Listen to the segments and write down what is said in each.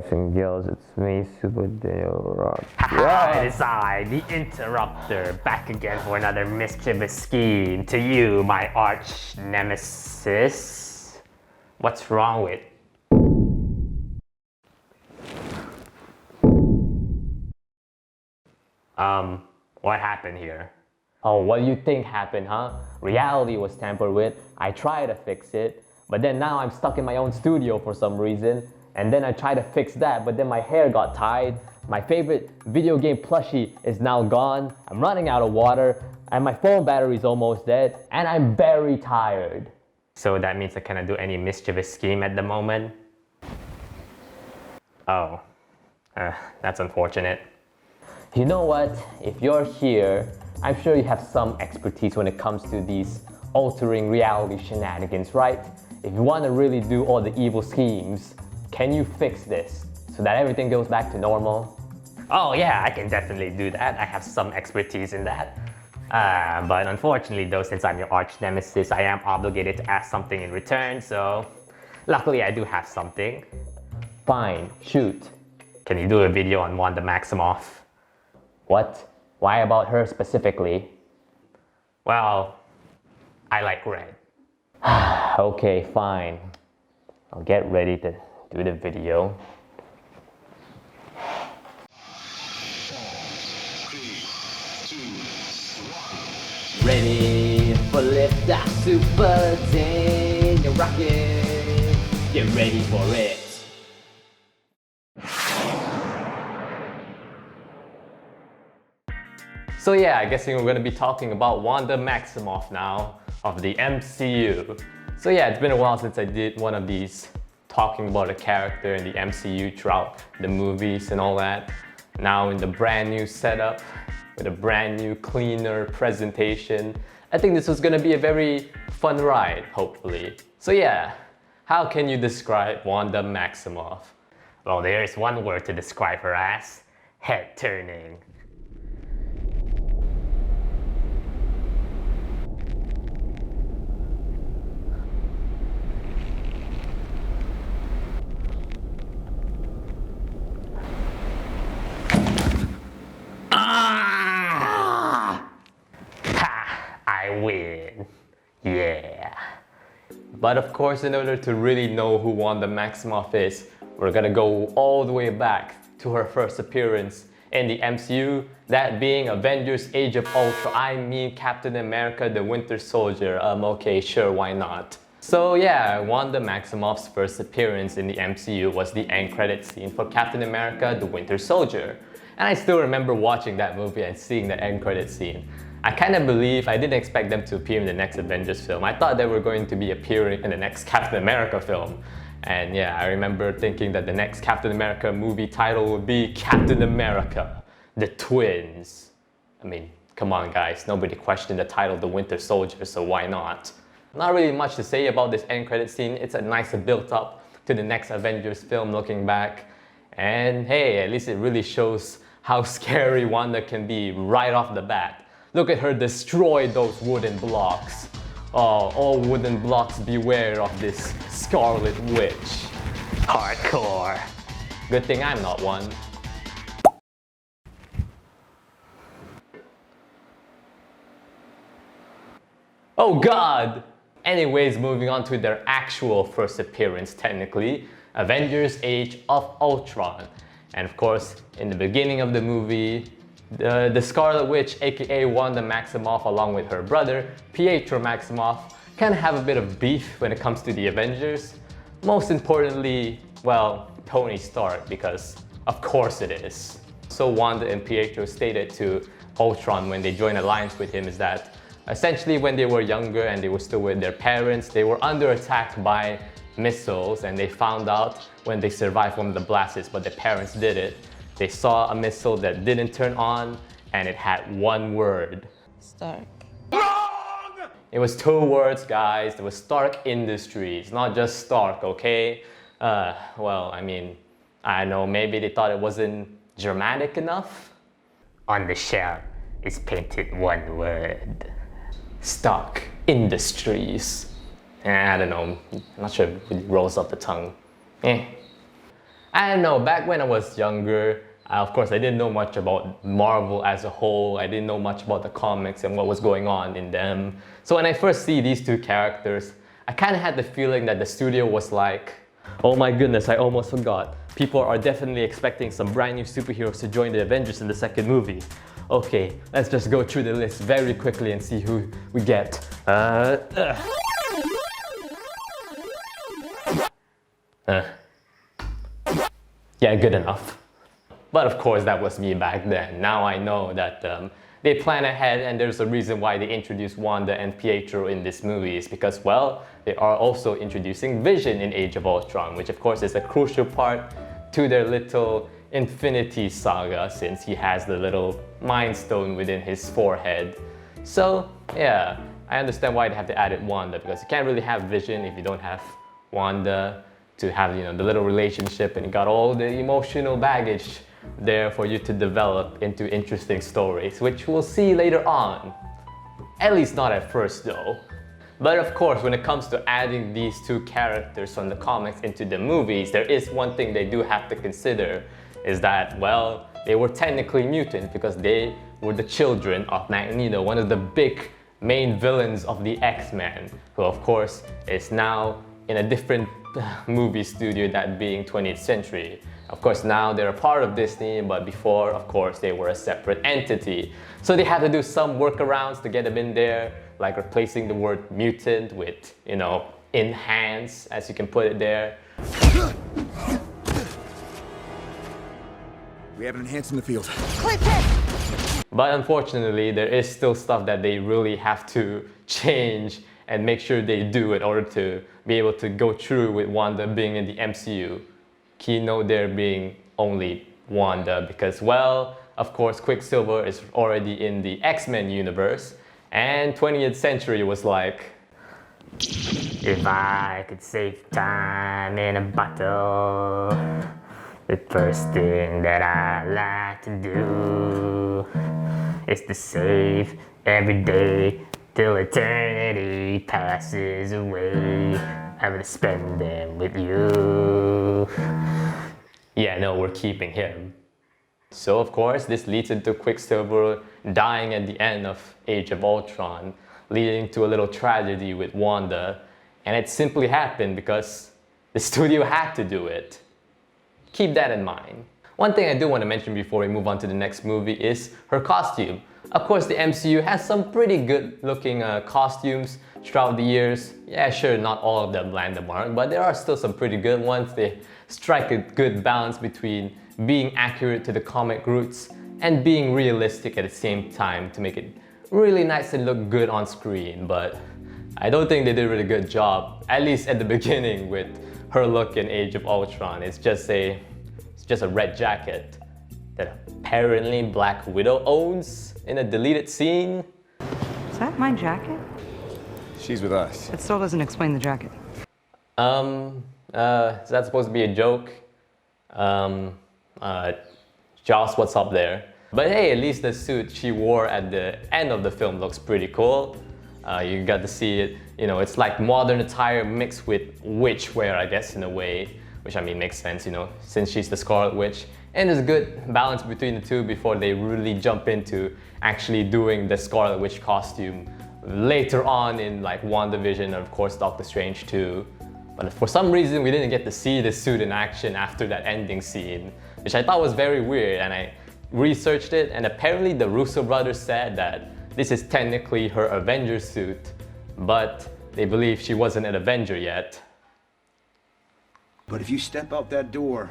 guys and girls, it's me, Super Daniel Rock. Hi, it's I, the Interrupter, back again for another mischievous scheme to you, my arch nemesis. What's wrong with? What happened here? Oh, what do you think happened, huh? Reality was tampered with. I tried to fix it, but then now I'm stuck in my own studio for some reason. And then I tried to fix that, but then my hair got tied. My favorite video game plushie is now gone. I'm running out of water, and my phone battery is almost dead, and I'm very tired. So that means I cannot do any mischievous scheme at the moment? Oh, that's unfortunate. You know what? If you're here, I'm sure you have some expertise when it comes to these altering reality shenanigans, right? If you want to really do all the evil schemes, can you fix this so that everything goes back to normal? Oh yeah, I can definitely do that. I have some expertise in that. But unfortunately though, since I'm your arch nemesis, I am obligated to ask something in return, so luckily I do have something. Fine, shoot. Can you do a video on Wanda Maximoff? What? Why about her specifically? Well, I like red. Okay, fine. I'll get ready to do the video. Ready for liftoff, Super Daniel rocket. Get ready for it. So yeah, I guess we're going to be talking about Wanda Maximoff now of the MCU. So yeah, it's been a while since I did one of these talking about a character in the MCU throughout the movies and all that. Now in the brand new setup with a brand new cleaner presentation. I think this was going to be a very fun ride, hopefully. So yeah, how can you describe Wanda Maximoff? Well, there is one word to describe her as: head turning. I win. Yeah. But of course, in order to really know who Wanda Maximoff is, we're gonna go all the way back to her first appearance in the MCU, that being Avengers Age of Ultron. I mean Captain America the Winter Soldier. Okay, sure, why not? So yeah, Wanda Maximoff's first appearance in the MCU was the end credit scene for Captain America the Winter Soldier. And I still remember watching that movie and seeing the end credit scene. I kind of believe I didn't expect them to appear in the next Avengers film. I thought they were going to be appearing in the next Captain America film. And yeah, I remember thinking that the next Captain America movie title would be Captain America, the Twins. I mean, come on guys, nobody questioned the title The Winter Soldier, so why not? Not really much to say about this end credit scene. It's a nice build up to the next Avengers film looking back. And hey, at least it really shows how scary Wanda can be right off the bat. Look at her destroy those wooden blocks. Oh, all wooden blocks beware of this Scarlet Witch. Hardcore. Good thing I'm not one. Oh God! Anyways, moving on to their actual first appearance technically, Avengers Age of Ultron. And of course, in the beginning of the movie, the Scarlet Witch, aka Wanda Maximoff, along with her brother, Pietro Maximoff, kind of have a bit of beef when it comes to the Avengers. Most importantly, well, Tony Stark, because of course it is. So Wanda and Pietro stated to Ultron when they joined alliance with him is that essentially when they were younger and they were still with their parents, they were under attack by missiles, and they found out when they survived one of the blasts, but their parents did it. They saw a missile that didn't turn on, and it had one word. Stark. Wrong! It was two words, guys. It was Stark Industries, not just Stark, okay? Well, I mean, I know, maybe they thought it wasn't dramatic enough. On the shell is painted one word. Stark Industries. I don't know, I'm not sure if it rolls off the tongue. I don't know, back when I was younger, of course I didn't know much about Marvel as a whole. I didn't know much about the comics and what was going on in them. So when I first see these two characters, I kind of had the feeling that the studio was like, oh my goodness, I almost forgot. People are definitely expecting some brand new superheroes to join the Avengers in the second movie. Okay, let's just go through the list very quickly and see who we get. Yeah, good enough. But of course, that was me back then. Now I know that they plan ahead, and there's a reason why they introduced Wanda and Pietro in this movie. Is because, well, they are also introducing Vision in Age of Ultron, which of course is a crucial part to their little Infinity Saga, since he has the little Mind Stone within his forehead. So, yeah, I understand why they have to add it Wanda, because you can't really have Vision if you don't have Wanda to have, you know, the little relationship, and you got all the emotional baggage there for you to develop into interesting stories, which we'll see later on. At least not at first though. But of course, when it comes to adding these two characters from the comics into the movies, there is one thing they do have to consider, is that, well, they were technically mutant because they were the children of Magneto, one of the big main villains of the X-Men, who of course is now in a different movie studio, that being 20th Century. Of course, now they're a part of Disney, but before, of course, they were a separate entity. So they had to do some workarounds to get them in there, like replacing the word mutant with, you know, enhance, as you can put it there. We have an enhance in the field. But unfortunately, there is still stuff that they really have to change and make sure they do in order to be able to go through with Wanda being in the MCU. Keynote there being only Wanda, because, well, of course, Quicksilver is already in the X-Men universe, and 20th Century was like, If I could save time in a bottle, the first thing that I like to do is to save every day till eternity passes away. I'm gonna spend them with you. yeah, no, we're keeping him. So of course, this leads into Quicksilver dying at the end of Age of Ultron, leading to a little tragedy with Wanda. And it simply happened because the studio had to do it. Keep that in mind. One thing I do want to mention before we move on to the next movie is her costume. Of course, the MCU has some pretty good looking costumes throughout the years. Yeah, sure, not all of them land the mark, but there are still some pretty good ones. They strike a good balance between being accurate to the comic roots and being realistic at the same time to make it really nice and look good on screen. But I don't think they did a really good job, at least at the beginning, with her look in Age of Ultron. It's just a red jacket that apparently Black Widow owns in a deleted scene. Is that my jacket? She's with us. It still doesn't explain the jacket. Is that supposed to be a joke? Joss, what's up there? But hey, at least the suit she wore at the end of the film looks pretty cool. You got to see it, you know, it's like modern attire mixed with witch wear, I guess, in a way, which I mean makes sense, you know, since she's the Scarlet Witch. And there's a good balance between the two before they really jump into actually doing the Scarlet Witch costume later on in like WandaVision and of course Doctor Strange too. But for some reason we didn't get to see the suit in action after that ending scene, which I thought was very weird, and I researched it, and apparently the Russo brothers said that this is technically her Avenger suit, but they believe she wasn't an Avenger yet. But if you step out that door,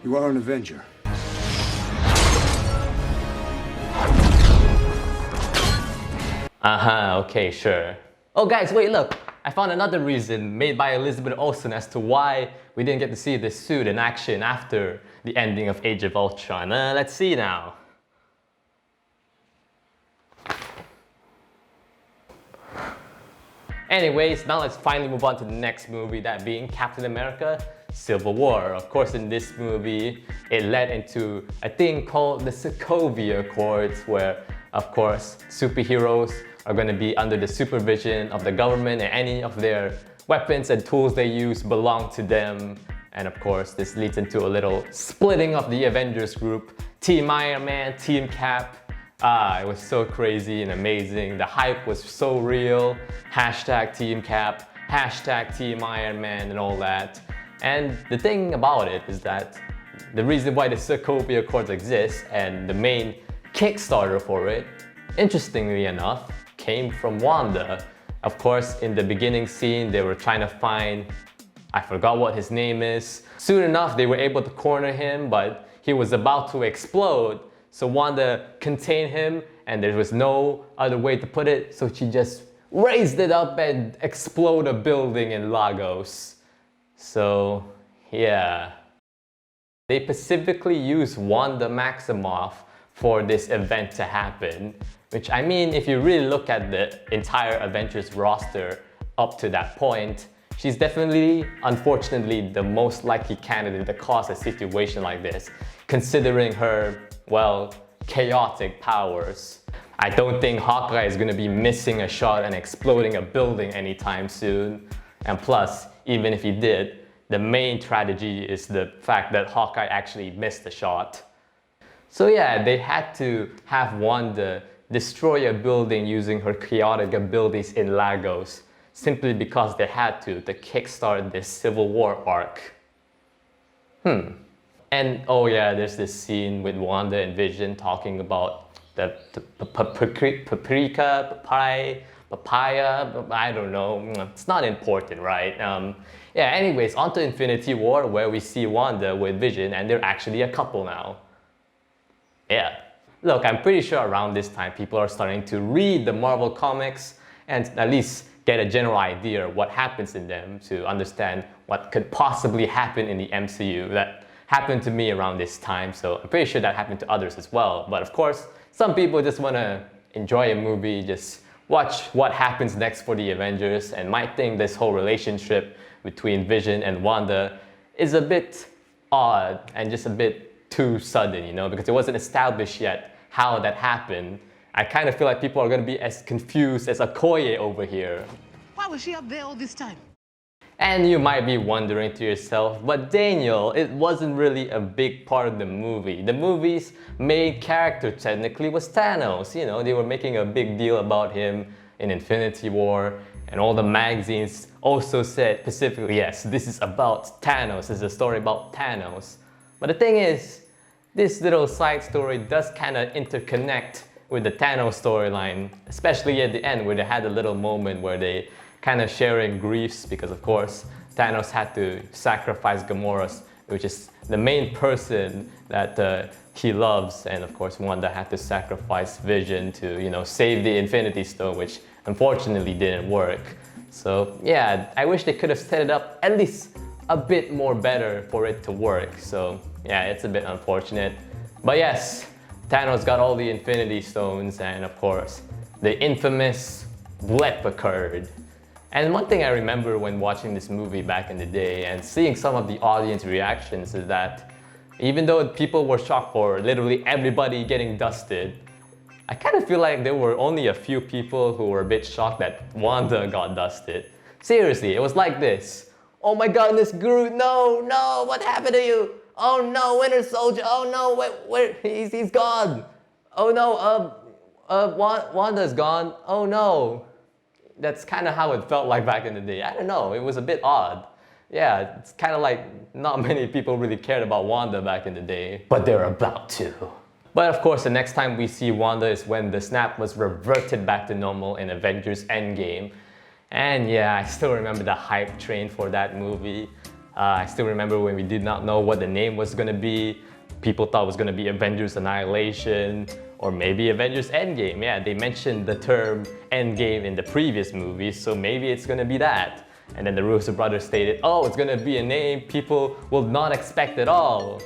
you are an Avenger. Okay, sure. Oh guys, wait, look! I found another reason made by Elizabeth Olsen as to why we didn't get to see this suit in action after the ending of Age of Ultron. Let's see now. Anyways, now let's finally move on to the next movie, that being Captain America Civil War. Of course, in this movie, it led into a thing called the Sokovia Accords, where, of course, superheroes are going to be under the supervision of the government, and any of their weapons and tools they use belong to them. And of course, this leads into a little splitting of the Avengers group. Team Iron Man, Team Cap. It was so crazy and amazing. The hype was so real. Hashtag Team Cap, hashtag Team Iron Man and all that. And the thing about it is that the reason why the Sokovia Accords exist and the main Kickstarter for it, interestingly enough, came from Wanda. Of course, in the beginning scene, they were trying to find, I forgot what his name is. Soon enough, they were able to corner him, but he was about to explode. So Wanda contained him, and there was no other way to put it, so she just raised it up and exploded a building in Lagos. So, yeah. They specifically used Wanda Maximoff for this event to happen, which, I mean, if you really look at the entire Avengers roster up to that point, she's definitely, unfortunately, the most likely candidate to cause a situation like this, considering her, well, chaotic powers. I don't think Hawkeye is gonna be missing a shot and exploding a building anytime soon. And plus, even if he did, the main tragedy is the fact that Hawkeye actually missed the shot. So yeah, they had to have Wanda destroy a building using her chaotic abilities in Lagos, simply because they had to kickstart this Civil War arc. And oh yeah, there's this scene with Wanda and Vision talking about the papaya, I don't know, it's not important, right? Yeah, anyways, on to Infinity War, where we see Wanda with Vision, and they're actually a couple now. Yeah. Look, I'm pretty sure around this time, people are starting to read the Marvel comics and at least get a general idea of what happens in them to understand what could possibly happen in the MCU. That happened to me around this time, so I'm pretty sure that happened to others as well. But of course, some people just want to enjoy a movie, just watch what happens next for the Avengers, and might think this whole relationship between Vision and Wanda is a bit odd and just a bit too sudden, you know, because it wasn't established yet how that happened. I kind of feel like people are going to be as confused as Okoye over here. Why was she up there all this time? And you might be wondering to yourself, but Daniel, it wasn't really a big part of the movie. The movie's main character technically was Thanos. You know, they were making a big deal about him in Infinity War, and all the magazines also said specifically, yes, this is about Thanos, this is a story about Thanos. But the thing is, this little side story does kind of interconnect with the Thanos storyline, especially at the end where they had a little moment where they kind of sharing griefs because of course Thanos had to sacrifice Gamora, which is the main person that he loves, and of course Wanda had to sacrifice Vision to, you know, save the Infinity Stone, which unfortunately didn't work. So yeah, I wish they could have set it up at least a bit more better for it to work. So yeah, it's a bit unfortunate. But yes, Thanos got all the Infinity Stones, and of course the infamous blip occurred. And one thing I remember when watching this movie back in the day and seeing some of the audience reactions is that even though people were shocked for literally everybody getting dusted, I kind of feel like there were only a few people who were a bit shocked that Wanda got dusted. Seriously, it was like this. Oh my goodness, Groot, no, what happened to you? Oh no, Winter Soldier, oh no, where he's gone. Oh no, Wanda's gone, oh no. That's kind of how it felt like back in the day. I don't know, it was a bit odd. Yeah, it's kind of like not many people really cared about Wanda back in the day, but they're about to. But of course, the next time we see Wanda is when the snap was reverted back to normal in Avengers Endgame. And yeah, I still remember the hype train for that movie. I still remember when we did not know what the name was gonna be. People thought it was gonna be Avengers Annihilation, or maybe Avengers Endgame. Yeah, they mentioned the term Endgame in the previous movie, so maybe it's gonna be that. And then the Russo brothers stated, oh, it's gonna be a name people will not expect at all.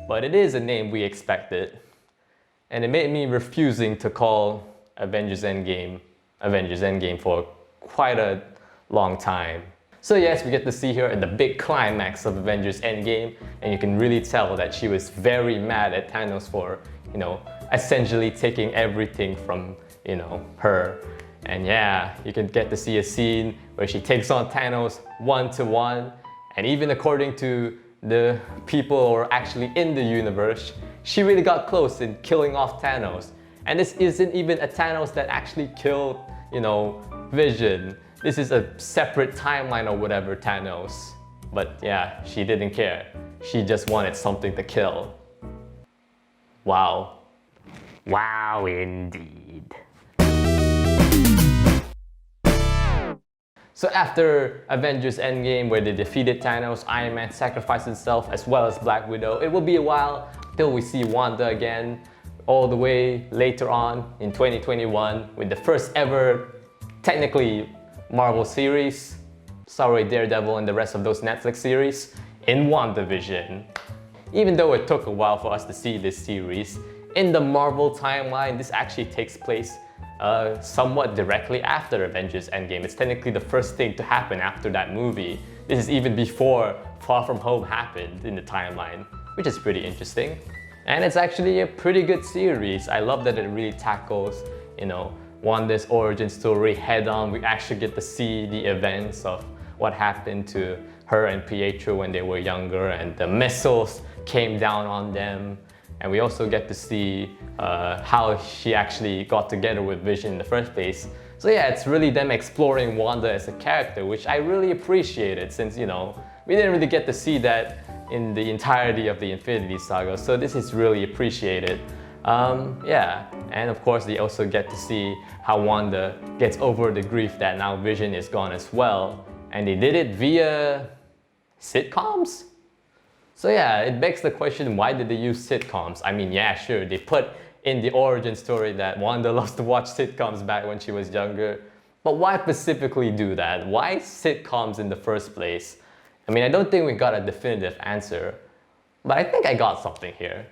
But it is a name we expected. And it made me refusing to call Avengers Endgame for quite a long time. So yes, we get to see her at the big climax of Avengers Endgame, and you can really tell that she was very mad at Thanos for, you know, essentially taking everything from, you know, her. And yeah, you can get to see a scene where she takes on Thanos one-to-one, And even according to the people who are actually in the universe, she really got close in killing off Thanos. And this isn't even a Thanos that actually killed, Vision. This is a separate timeline or whatever Thanos. But yeah, she didn't care. She just wanted something to kill. Wow. Wow, indeed. So after Avengers Endgame, where they defeated Thanos, Iron Man sacrificed himself as well as Black Widow, it will be a while till we see Wanda again, all the way later on in 2021 with the first ever, technically, Marvel series, sorry Daredevil and the rest of those Netflix series, in WandaVision. Even though it took a while for us to see this series, in the Marvel timeline, this actually takes place somewhat directly after Avengers Endgame. It's technically the first thing to happen after that movie. This is even before Far From Home happened in the timeline, which is pretty interesting. And it's actually a pretty good series. I love that it really tackles, Wanda's origin story head on. We actually get to see the events of what happened to her and Pietro when they were younger, and the missiles came down on them. And we also get to see how she actually got together with Vision in the first place. So yeah, it's really them exploring Wanda as a character, which I really appreciated since, we didn't really get to see that in the entirety of the Infinity Saga. So this is really appreciated. Yeah, and of course they also get to see how Wanda gets over the grief that now Vision is gone as well. And they did it via sitcoms? So yeah, it begs the question, why did they use sitcoms? I mean, yeah, sure, they put in the origin story that Wanda loves to watch sitcoms back when she was younger. But why specifically do that? Why sitcoms in the first place? I mean, I don't think we got a definitive answer, but I think I got something here.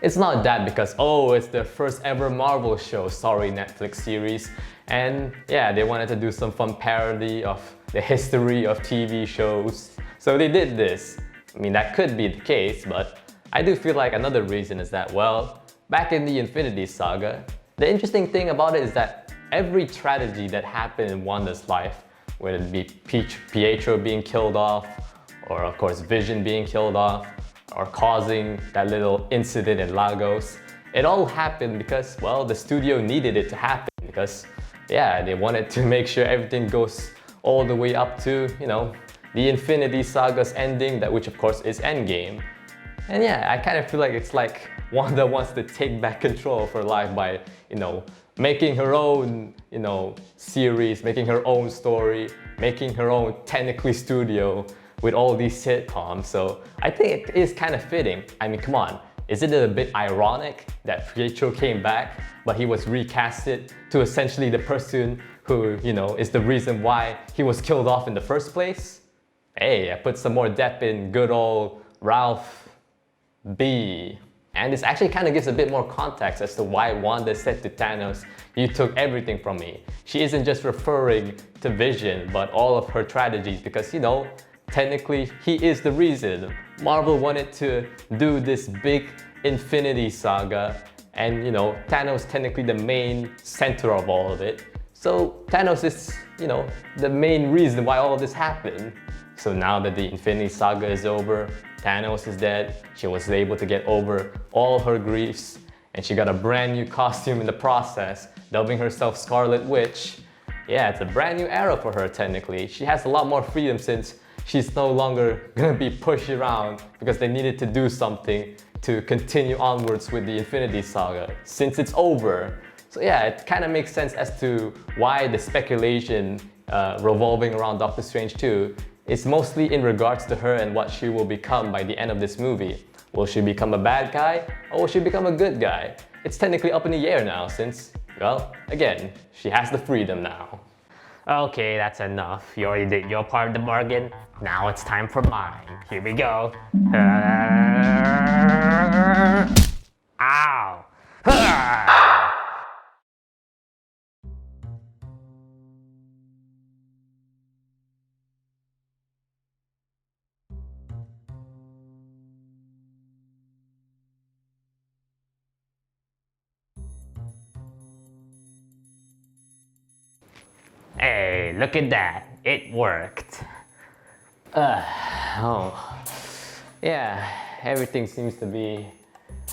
It's not that because, oh, it's the first ever Marvel show, sorry Netflix series, and yeah, they wanted to do some fun parody of the history of TV shows, so they did this. I mean, that could be the case, but I do feel like another reason is that, well, back in the Infinity Saga, the interesting thing about it is that every tragedy that happened in Wanda's life, whether it be Pietro being killed off, or of course Vision being killed off, or causing that little incident in Lagos, it all happened because, well, the studio needed it to happen because, yeah, they wanted to make sure everything goes all the way up to, the Infinity Saga's ending, that which of course is Endgame. And yeah, I kind of feel like it's like Wanda wants to take back control of her life by, making her own, series, making her own story, making her own technically studio with all these sitcoms. So I think it is kind of fitting. I mean, come on, isn't it a bit ironic that Pietro came back, but he was recasted to essentially the person who, is the reason why he was killed off in the first place? Hey, I put some more depth in good old Ralph B. And this actually kind of gives a bit more context as to why Wanda said to Thanos, "You took everything from me." She isn't just referring to Vision, but all of her tragedies because, technically he is the reason. Marvel wanted to do this big Infinity Saga, and Thanos technically the main center of all of it. So Thanos is, the main reason why all of this happened. So now that the Infinity Saga is over, Thanos is dead, she was able to get over all her griefs, and she got a brand new costume in the process, dubbing herself Scarlet Witch. Yeah, it's a brand new era for her technically. She has a lot more freedom since she's no longer gonna be pushed around because they needed to do something to continue onwards with the Infinity Saga since it's over. So yeah, it kind of makes sense as to why the speculation revolving around Doctor Strange 2 is mostly in regards to her and what she will become by the end of this movie. Will she become a bad guy or will she become a good guy? It's technically up in the air now since, well, again, she has the freedom now. Okay, that's enough. You already did your part of the bargain. Now it's time for mine. Here we go. Ow! Hey, look at that. It worked. Oh, yeah, everything seems to be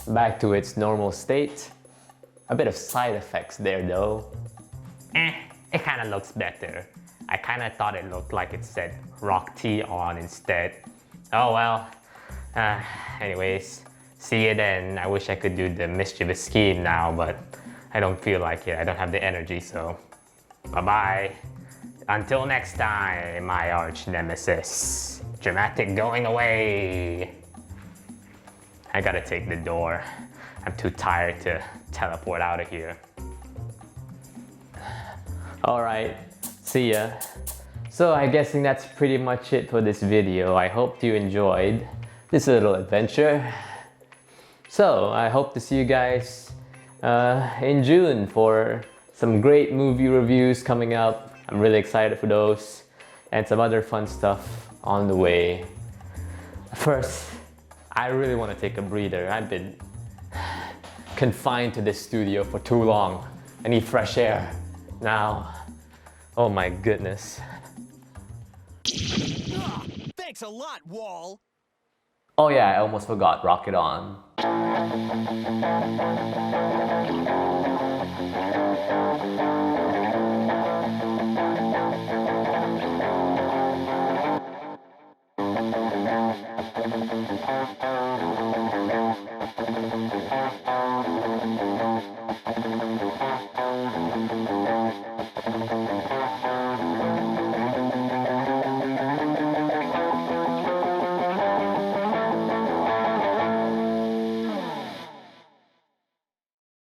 back to its normal state. A bit of side effects there though. It kind of looks better. I kind of thought it looked like it said Rock T on instead. Oh well. Anyways, see you then. I wish I could do the mischievous scheme now, but I don't feel like it. I don't have the energy, so bye-bye. Until next time, my arch nemesis. Dramatic going away. I gotta take the door. I'm too tired to teleport out of here. Alright, see ya. So I'm guessing that's pretty much it for this video. I hope you enjoyed this little adventure. So I hope to see you guys in June for some great movie reviews coming up. I'm really excited for those and some other fun stuff on the way. First, I really want to take a breather. I've been confined to this studio for too long. I need fresh air now. Oh my goodness. Thanks a lot, Wall. Oh yeah, I almost forgot. Rocket on.